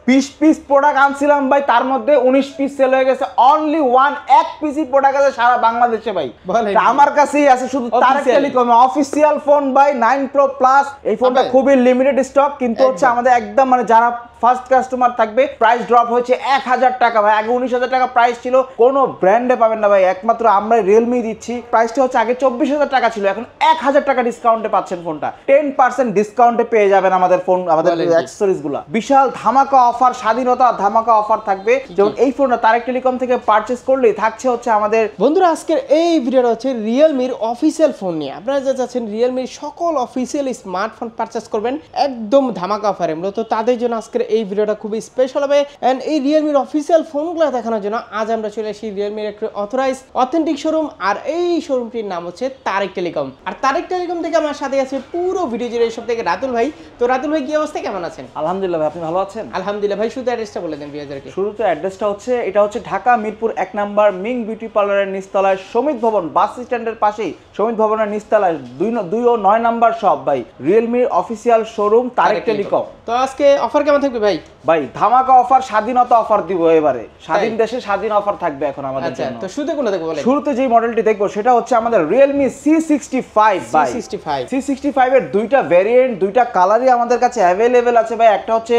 20 piece product আনছিলাম ভাই, তার মধ্যে 19 পিস সেল হয়ে গেছে। অনলি এক পিসি প্রোডাক্ট আছে সারা বাংলাদেশে ভাই, আমার কাছেই আছে শুধু তারেক টেলিকম অফিসিয়াল ফোন ভাই 9 Pro Plus। এই ফোনটা খুবই লিমিটেড স্টক, কিন্তু হচ্ছে আমাদের একদম মানে যারা ফার্স্ট কাস্টমার থাকবে প্রাইস ড্রপ হয়েছে 1000 টাকা ভাই। আগে 19,000 টাকা প্রাইস ছিল, কোনো ব্র্যান্ডে পাবেন না ভাই, একমাত্র আমরা রিয়েলমি দিচ্ছি। প্রাইসটা হচ্ছে আগে 24,000 টাকা ছিল, এখন 1000 টাকা ডিসকাউন্টে পাচ্ছেন ফোনটা। 10% ডিসকাউন্টে পেয়ে যাবেন আমাদের ফোন, আমাদের অ্যাকসেসরিজ গুলো। বিশাল ধামাকা অফার, স্বাধীনতা ধামাকা অফার থাকবে। যেমন এই ফোনটা তারেক টেলিকম থেকে পারচেজ করলেই থাকছে হচ্ছে আমাদের। বন্ধুরা আজকের এই ভিডিওটা হচ্ছে রিয়েলমির অফিসিয়াল ফোন নিয়ে। আপনারা যা চাচ্ছেন রিয়েলমির সকল অফিসিয়াল স্মার্টফোন পারচেজ করবেন একদম ধামাকা অফারে, মূলত তাদের জন্য আজকের এই ভিডিওটা খুবই স্পেশাল হবে। এন্ড এই রিয়েলমির অফিসিয়াল ফোনগুলো দেখানোর জন্য আজ আমরা চলে আসি রিয়েলমির একটা অথরাইজ অথেন্টিক শোরুম, আর এই শোরুমটির নাম হচ্ছে তারেক টেলিকম। আর তারেক টেলিকম থেকে আমার সাথে আছে পুরো ভিডিও জুড়ে সব থেকে রাতুল ভাই। তো রাতুল ভাই কি অবস্থা, কেমন আছেন? আলহামদুলিল্লাহ ভাই, আপনি ভালো আছেন? আলহামদুলিল্লাহ ভাই। শুধু অ্যাড্রেসটা বলে দেন ভিউয়ারদেরকে। শুরুতে অ্যাড্রেসটা হচ্ছে, এটা হচ্ছে Dhaka Mirpur 1 number Ming beauty পার্লারের নিচতলায় সমিত ভবন বাস স্ট্যান্ডের পাশেই, সমিত ভবনের নিচতলায় 2 ও 9 নাম্বার শপ ভাই, রিয়েলমির অফিসিয়াল শোরুম তারেক টেলিকম। তো আজকে অফার কেমন থাকবে ভাই? ভাই ধামাকা অফার, স্বাধীনতা অফার দিব এবারে। স্বাধীন দেশে স্বাধীন অফার থাকবে এখন আমাদের জন্য। তো শুরুতে কোনটা দেখবো বলেন? শুরুতে যে মডেলটি দেখবো সেটা হচ্ছে আমাদের Realme C65 ভাই। C65 এর দুইটা ভেরিয়েন্ট, দুইটা কালারই আমাদের কাছে অ্যাভেলেবেল আছে ভাই। একটা হচ্ছে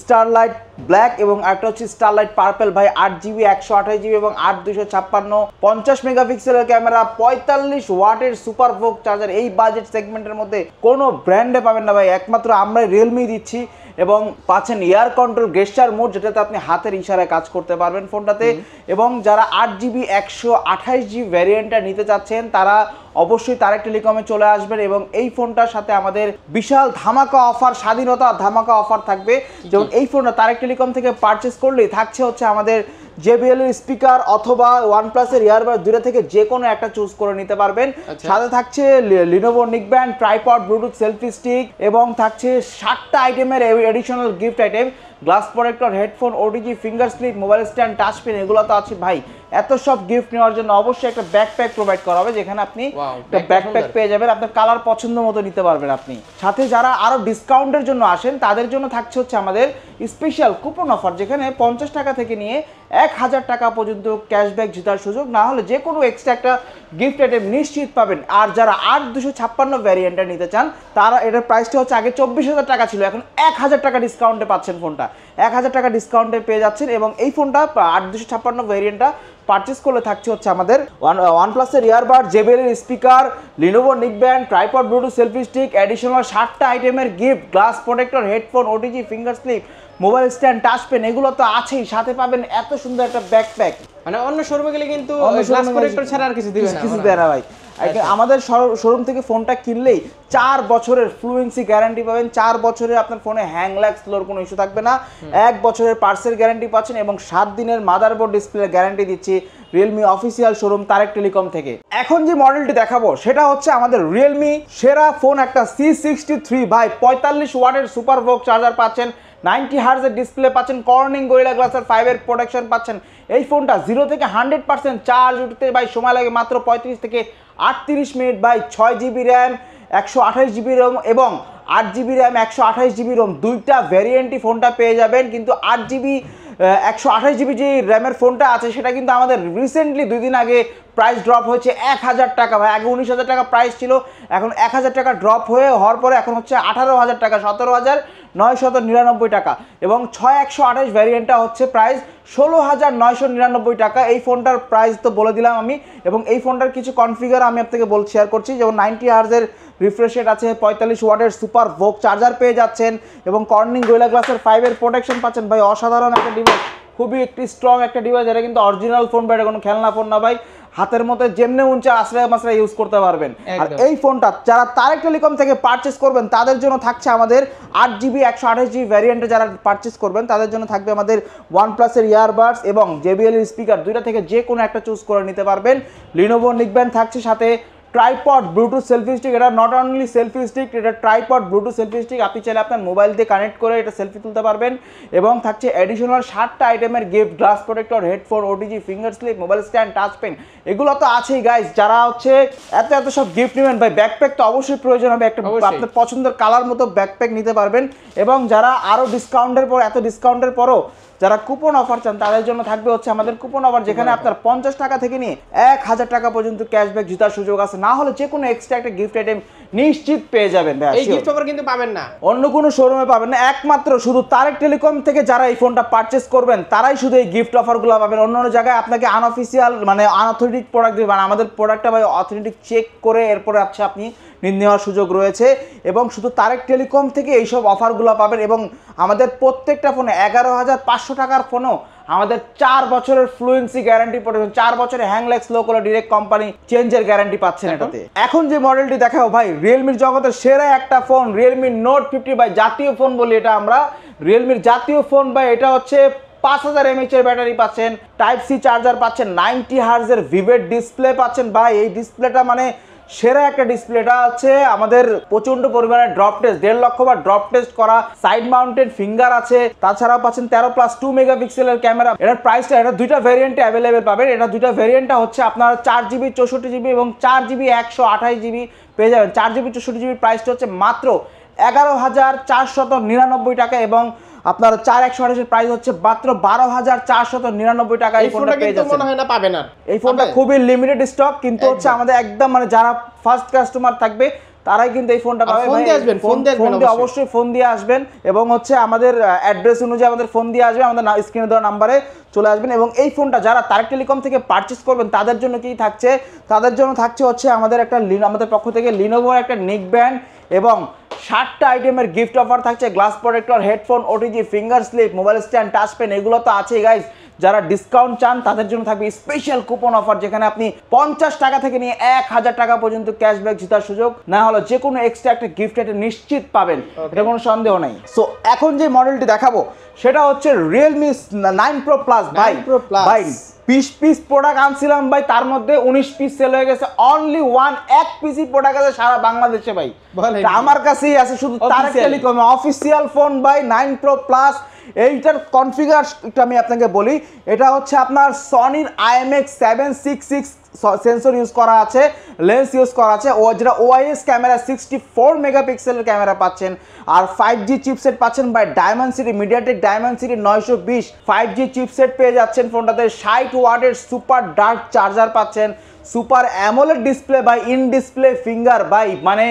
স্টারলাইট ব্ল্যাক এবং একটা হচ্ছে স্টারলাইট পার্পল ভাই। 8GB 128GB এবং 8256 50 মেগাপিক্সেলের ক্যামেরা, 45 ওয়াটের সুপার ভোক চার্জার। এই বাজেট সেগমেন্টের মধ্যে কোনো ব্র্যান্ডে পাবেন না ভাই, একমাত্র আমরা রিয়েলমি দিচ্ছি। এবং পাচ্ছেন এয়ার কন্ট্রোল গেস্টার মোড, যেটাতে আপনি হাতের ইশারায় কাজ করতে পারবেন ফোনটাতে। এবং যারা 8GB 128GB ভ্যারিয়েন্টটা নিতে চাচ্ছেন তারা অবশ্যই তারেক টেলিকমে চলে আসবেন। এবং এই ফোনটার সাথে আমাদের বিশাল ধামাকা অফার, স্বাধীনতা ধামাকা অফার থাকবে। যেমন এই ফোনটা তারেক টেলিকম থেকে পারচেজ করলেই থাকছে হচ্ছে আমাদের JBL এর স্পিকার অথবা OnePlus এর ইয়ারবাড, দুটো থেকে যে কোনো একটা চুজ করে নিতে পারবেন। সাথে থাকছে Lenovo neckband, tripod, Bluetooth selfie stick এবং থাকছে 60টা আইটেমের additional gift item, glass protector, headphone, OTG, finger slip, mobile stand, touch pen, এগুলো তো আছে ভাই। এত সব গিফট নেওয়ার জন্য অবশ্যই একটা ব্যাকপ্যাক প্রোভাইড করা হবে, যেখানে আপনি একটা ব্যাকপ্যাক পেয়ে যাবেন, আপনার কালার পছন্দ মতো নিতে পারবেন আপনি। সাথে যারা আরো ডিসকাউন্টের জন্য আসেন তাদের জন্য থাকছে হচ্ছে আমাদের স্পেশাল কুপন অফার, যেখানে 50 টাকা থেকে নিয়ে 1000 টাকা পর্যন্ত ক্যাশব্যাক জেতার সুযোগ, না হলে যে কোনো এক্সট্রা একটা গিফট আইটেম নিশ্চিত পাবেন। আর যারা 8256 ভ্যারিয়েন্টটা নিতে চান তারা, এটার প্রাইসটা হচ্ছে আগে 24,000 টাকা ছিল, এখন 1000 টাকা ডিসকাউন্টে পাচ্ছেন ফোনটা। 1000 টাকা ডিসকাউন্টে পেয়ে যাচ্ছেন। এবং এই ফোনটা 8256 ভ্যারিয়েন্টটা পারচেজ করলে থাকছে হচ্ছে আমাদের OnePlus এর ইয়ারবাড, JBL এর speaker, Lenovo neckband, tripod, Bluetooth selfie stick, additional 60টা আইটেমের gift, glass protector, headphone, OTG, finger slip, mobile stand, touch pen, এগুলো তো আছেই। সাথে পাবেন এত সুন্দর একটা ব্যাকপ্যাক। মানে অন্য শোরুমে গেলে কিন্তু গ্লাস প্রোটেক্টর ছাড়া আর কিছু দিবে না, কিছু দেয় না ভাই। আমাদের শোরুম থেকে ফোনটা কিনলেই 4 বছরের ফ্লুয়েন্সি গ্যারান্টি পাবেন। 4 বছরের আপনার ফোনে হ্যাং ল্যাগ স্লোর কোনো ইস্যু থাকবে না। 1 বছরের পার্সেল গ্যারান্টি পাচ্ছেন এবং 7 দিনের মাদারবোর্ড ডিসপ্লে গ্যারান্টি দিচ্ছি Realme official showroom Tarek telecom থেকে। এখন যে মডেলটি দেখাবো সেটা হচ্ছে আমাদের রিয়েলমি সেরা ফোন একটা C63 ভাই। 45 ওয়াটের সুপার ভোক চার্জার পাচ্ছেন, 90 হার্জের ডিসপ্লে পাচ্ছেন, কর্নিং গরিলা গ্লাস 5 এর প্রোটেকশন পাচ্ছেন। এই ফোনটা 0 থেকে 100% চার্জ উঠতে ভাই সময় লাগে মাত্র 35 থেকে 38 মিনিট ভাই। 6GB র্যাম, 128GB রোম এবং 8GB র্যাম, 128GB রোম, দুইটা ভ্যারিয়েন্টই ফোনটা পেয়ে যাবেন। কিন্তু 8GB 128GB যে র্যামের ফোনটা আছে সেটা কিন্তু আমাদের রিসেন্টলি 2 দিন আগে প্রাইস ড্রপ হয়েছে 1000 টাকা ভাই। আগে 19,000 টাকা প্রাইস ছিল, এখন 1000 টাকা ড্রপ হওয়ার পরে এখন হচ্ছে 18,000 টাকা, 17,999 টাকা। এবং 6128 ভ্যারিয়েন্টটা হচ্ছে প্রাইস 16,999 টাকা। এই ফোনটার প্রাইস তো বলে দিলাম আমি। এবং এই ফোনটার কিছু কনফিগার আমি আপনাকে শেয়ার করছি। যেমন 90 হার্জের রিফ্রেশ রেট আছে, 45 ওয়াটের সুপার ভোক চার্জার পেয়ে যাচ্ছেন এবং কর্নিং গরিলা গ্লাসের 5 এর প্রোটেকশন পাচ্ছেন ভাই। অসাধারণ একটা ডিভাইস, খুবই একটি স্ট্রং একটা ডিভাইস। এটা কিন্তু অরিজিনাল ফোন ভাই, এটা কোনো খেলনা ফোন না ভাই। হাতের মধ্যে যেমনে উঞ্চে আশ্রয় মাশ্রয় ইউজ করতে পারবেন। আর এই ফোনটা যারা তারেক টেলিকম থেকে পারচেজ করবেন তাদের জন্য থাকছে আমাদের 8GB 128GB ভ্যারিয়েন্টে যারা পারচেজ করবেন তাদের জন্য থাকবে আমাদের OnePlus এর ইয়ারবাডস এবং JBL এর স্পিকার, দুইটা থেকে যে কোনো একটা চুজ করে নিতে পারবেন। Lenovo নিকব্যান্ড থাকছে, সাথে ট্রাইপড ব্লুটুথ সেলফি স্টিক। এটা নট অনলি সেলফি স্টিক, এটা ট্রাইপড ব্লুটুথ সেলফি স্টিক। আপনি চাইলে আপনার মোবাইল দিয়ে কানেক্ট করে এটা সেলফি তুলতে পারবেন। এবং থাকছে অ্যাডিশনাল 7টা আইটেমের gift, glass protector, headphone, OTG, finger slip, mobile stand, touch pen, এগুলো তো আছেই গাইস। যারা হচ্ছে এত সব গিফট নেবেন ভাই, ব্যাকপ্যাক তো অবশ্যই প্রয়োজন হবে, একটা আপনার পছন্দের কালার মতো ব্যাকপ্যাক নিতে পারবেন। এবং যারা আরও ডিসকাউন্টের পর, এত ডিসকাউন্টের পরও যারা কুপন অফার চান তাদের জন্য থাকবে হচ্ছে আমাদের কুপন অফার, যেখানে আপনার 50 টাকা থেকে নিয়ে 1000 টাকা পর্যন্ত ক্যাশব্যাক জেতার সুযোগ আছে। না হলে যে কোনো এক্সট্রা একটা গিফট আইটেম নিশ্চিত পেয়ে যাবেন। এই গিফট অফার কিন্তু পাবেন না, অন্য কোনো শোরুমে পাবেন না, একমাত্র শুধু তারেক টেলিকম থেকে যারা এই ফোনটা পারচেস করবেন তারাই শুধু এই গিফট অফারগুলো পাবেন। অন্য জায়গায় আপনাকে আনঅফিসিয়াল মানে আনঅথেন্টিক প্রোডাক্ট দিবেন, আমাদের প্রোডাক্টটা ভাই অথেন্টিক চেক করে এরপরে আপনি নেওয়ার সুযোগ রয়েছে। এবং শুধু তারেক টেলিকম থেকে এইসব অফারগুলো পাবেন। এবং আমাদের প্রত্যেকটা ফোনে 11,500 টাকার ফোনও আমাদের 4 বছরের ফ্লুয়েন্সি গ্যারান্টি প্রোটেকশন, 4 বছরে হ্যাংল্যাগ স্লো করে ডিরেক্ট কোম্পানি চেঞ্জের গ্যারান্টি পাচ্ছেন এটাতে। এখন যে মডেলটি দেখাও ভাই, রিয়েলমির জগতের সেরা একটা ফোন, রিয়েলমি নোট 50 ভাই, জাতীয় ফোন বলি এটা আমরা, রিয়েলমির জাতীয় ফোন ভাই। এটা হচ্ছে 5000 mAh এর ব্যাটারি পাচ্ছেন, টাইপ সি চার্জার পাচ্ছেন, 90 হার্জের ভিভেড ডিসপ্লে পাচ্ছেন ভাই। এই ডিসপ্লেটা মানে সেরা একটা ডিসপ্লে। এটা হচ্ছে আমাদের প্রচন্ড পরিমাণে ড্রপ টেস্ট, 1.5 লক্ষ বার ড্রপ টেস্ট করা, সাইড মাউন্টেড ফিঙ্গার আছে, তাছাড়াও পাচ্ছেন 13+2 মেগাপিক্সেলের ক্যামেরা। এটার প্রাইসটা, এটা দুইটা ভ্যারিয়েন্টে অ্যাভেলেবেল পাবেন। এটা দুইটা ভ্যারিয়েন্টটা হচ্ছে আপনার 4GB 64GB এবং 4GB 128GB পেয়ে যাবেন। 4GB 64GB প্রাইসটা হচ্ছে মাত্র 11,499 টাকা এবং আপনার 4128 প্রাইস হচ্ছে মাত্র 12,499 টাকা। এই ফোনটা পেয়ে যাচ্ছেন, মনে হয় না পাবেন আর। এই ফোনটা খুবই লিমিটেড স্টক, কিন্তু হচ্ছে আমাদের একদম মানে যারা ফার্স্ট কাস্টমার থাকবে তারাই কিন্তু এই ফোনটা পাবে। ফোন দিয়ে আসবেন, ফোন দিয়ে অবশ্যই ফোন দিয়ে আসবেন এবং হচ্ছে আমাদের অ্যাড্রেস অনুযায়ী আমাদের ফোন দিয়ে আসবে, আমাদের স্ক্রিনে দেওয়া নাম্বারে চলে আসবেন। এবং এই ফোনটা যারা তারেক টেলিকম থেকে পারচেস করবেন তাদের জন্য কি থাকছে, তাদের জন্য থাকছে হচ্ছে আমাদের একটা আমাদের পক্ষ থেকে লিনোভোর একটা নেক ব্যান্ড এবং 7টা আইটেমের গিফট অফার থাকছে, glass protector, headphone, OTG, finger slip, mobile stand, touch pen, এগুলো তো আছেই গাইজ। যারা ডিসকাউন্ট চান তাদের জন্য থাকবে স্পেশাল কুপন অফার, যেখানে আপনি 50 টাকা থেকে নিয়ে 1000 টাকা পর্যন্ত ক্যাশব্যাক জেতার সুযোগ, না হলে যে কোনো এক্সট্রা একটা গিফট এটা নিশ্চিত পাবেন, এটা কোনো সন্দেহ নাই। সো এখন যে মডেলটি দেখাবো সেটা হচ্ছে রিয়েলমি 9 Pro Plus ভাই। 20 পিস প্রোডাক্ট আনছিলাম ভাই, তার মধ্যে 19 পিস সেল হয়ে গেছে। অনলি এক পিসি প্রোডাক্ট আছে সারা বাংলাদেশে ভাই, আমার কাছেই আছে শুধু তারেক টেলিকম অফিসিয়াল ফোন ভাই 9 Pro Plus। এইটার কনফিগার একটু আমি আপনাকে বলি, এটা হচ্ছে আপনার সনির IMX 766 সেন্সর ইউজ করা আছে, লেন্স ইউজ করা আছে, ও যেটা OIS ক্যামেরা 64 মেগাপিক্সেলের ক্যামেরা পাচ্ছেন। আর 5G চিপসেট পাচ্ছেন বাই Dimensity, MediaTek Dimensity 920 5G chipset পেয়ে যাচ্ছেন ফোনটাতে। 60 ওয়াটের সুপার ডার্ক চার্জার পাচ্ছেন, সুপার অ্যামোলেড ডিসপ্লে বাই, ইন ডিসপ্লে ফিঙ্গার বাই, মানে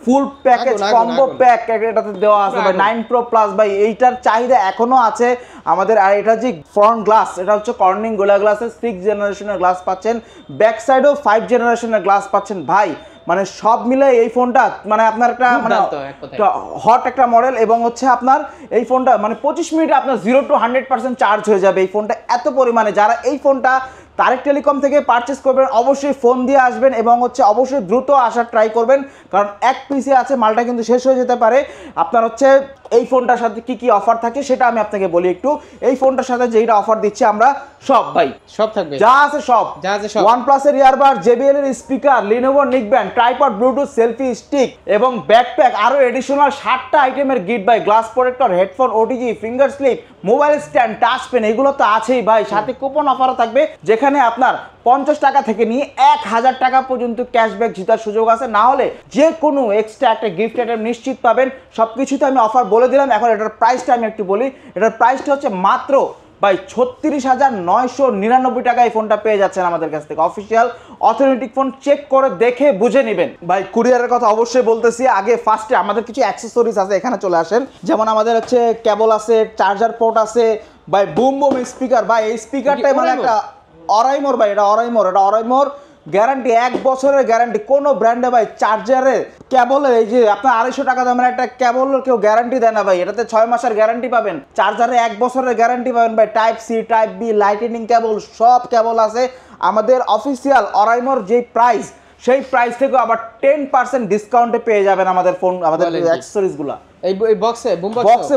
ফুল প্যাকেজ কম্বো প্যাক এটাতে দেওয়া আছে ভাই 9 Pro Plus ভাই। এইটার চাহিদা এখনো আছে আমাদের। আর এটা যে ফ্রন্ট গ্লাস, এটা হচ্ছে কর্নিং গোলা গ্লাসের 6 জেনারেশনের গ্লাস পাচ্ছেন, ব্যাক সাইডেও 5 জেনারেশনের গ্লাস পাচ্ছেন ভাই। মানে সব মিলে এই ফোনটা মানে আপনার একটা মানে হট একটা মডেল। এবং হচ্ছে আপনার এই ফোনটা মানে 25 মিনিটে আপনার 0 to 100% চার্জ হয়ে যাবে এই ফোনটা, এত পরিমাণে। যারা এই ফোনটা তারেক টেলিকম থেকে পারচেস করবেন অবশ্যই ফোন দিয়ে আসবেন এবং হচ্ছে অবশ্যই দ্রুত আসার ট্রাই করবেন, কারণ এক পিসে আছে, মালটা কিন্তু শেষ হয়ে যেতে পারে। আপনার হচ্ছে এই ফোনটার সাথে কি কি অফার থাকে সেটা আমি আপনাকে বলি একটু। এই ফোনটার সাথে যেটা অফার দিচ্ছি আমরা সব ভাই, সব থাকবে, যা আছে সব। OnePlus এর ইয়ারবাড, JBL এর speaker, Lenovo neck band, tripod, Bluetooth selfie stick এবং ব্যাকপ্যাক, আরো এডিশনাল 7টা আইটেমের গিফট ভাই, glass protector, headphone, OTG, finger slip, mobile stand, touch pen, এগুলো তো আছেই ভাই। সাথে কুপন অফারও থাকবে, যেখানে আপনার 50 টাকা থেকে নিয়ে 1000 টাকা পর্যন্ত ক্যাশব্যাক জেতার সুযোগ আছে। না হলে যে কোনো এক্সট্রা একটা গিফট আইটেম নিশ্চিত পাবেন। সবকিছুতে আমি অফার বলে দিলাম, এখন এটার প্রাইসটা আমি একটু বলি। এটার প্রাইসটা হচ্ছে মাত্র ভাই 36,999 টাকা এই ফোনটা পেয়ে যাচ্ছেন আমাদের কাছ থেকে। অফিসিয়াল অথেন্টিক ফোন, চেক করে দেখে বুঝে নেবেন ভাই। কুরিয়ারের কথা অবশ্যই বলতেছি, আগে ফার্স্টে আমাদের কিছু অ্যাক্সেসরিজ আছে, এখানে চলে আসেন। যেমন আমাদের হচ্ছে কেবল আছে, চার্জার পোর্ট আছে ভাই, বুম বুম স্পিকার ভাই। এই স্পিকারটাই মানে একটা অরাইমোর ভাই, এটা অরাইমোর গ্যারান্টি, 1 বছরের গ্যারান্টি। কোনো ব্র্যান্ডে ভাই চার্জারের কেবলের এই যে আপনার 250 টাকা দামের একটা কেবলের কেউ গ্যারান্টি দেয় না ভাই, এটাতে 6 মাসের গ্যারান্টি পাবেন। চার্জারে 1 বছরের গ্যারান্টি পাবেন ভাই। Type C, type B, lightning cable, সব কেবল আছে। আমাদের অফিসিয়াল অরাইমোর যে প্রাইস, সেই প্রাইস থেকে আবার 10% ডিসকাউন্টে পেয়ে যাবেন আমাদের ফোন, আমাদের অ্যাক্সেসরিজগুলো। এই বক্সে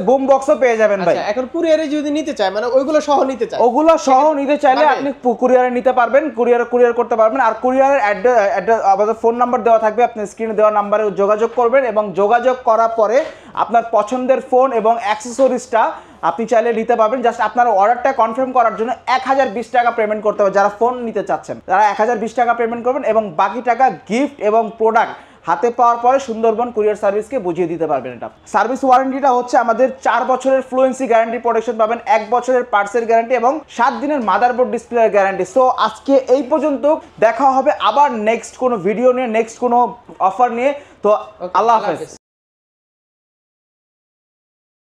বুম বক্সও পেয়ে যাবেন ভাই। আচ্ছা, এখন কুরিয়ারে যদি নিতে চায় মানে ওইগুলো সহ নিতে চায়, ওগুলো সহ নিতে চাইলে আপনি কুরিয়ারে নিতে পারবেন, কুরিয়ার করতে পারবেন। আর কুরিয়ারের অ্যাড্রেস আমাদের ফোন নাম্বার দেওয়া থাকবে, আপনি স্ক্রিনে দেওয়া নাম্বারে যোগাযোগ করবেন এবং যোগাযোগ করার পরে আপনার পছন্দের ফোন এবং অ্যাক্সেসরিজটা আপনি চাইলে নিতে পারবেন। জাস্ট আপনার অর্ডারটা কনফার্ম করার জন্য 1020 টাকা পেমেন্ট করতে হবে। যারা ফোন নিতে চাচ্ছেন তারা 1020 টাকা পেমেন্ট করবেন এবং বাকি টাকা গিফট এবং প্রোডাক্ট হাতে পাওয়ার পরে সুন্দরবন কুরিয়ার সার্ভিসকে বুঝিয়ে দিতে পারবেন। এটা সার্ভিস ওয়ারেন্টিটা হচ্ছে আমাদের 4 বছরের ফ্লুয়েন্সি গ্যারান্টি প্রোটেকশন পাবেন, 1 বছরের পার্টসের গ্যারান্টি এবং 7 দিনের মাদারবোর্ড ডিসপ্লের গ্যারান্টি। সো আজকে এই পর্যন্ত, দেখা হবে আবার নেক্সট কোনো ভিডিও নিয়ে, নেক্সট কোনো অফার নিয়ে। তো আল্লাহ হাফেজ।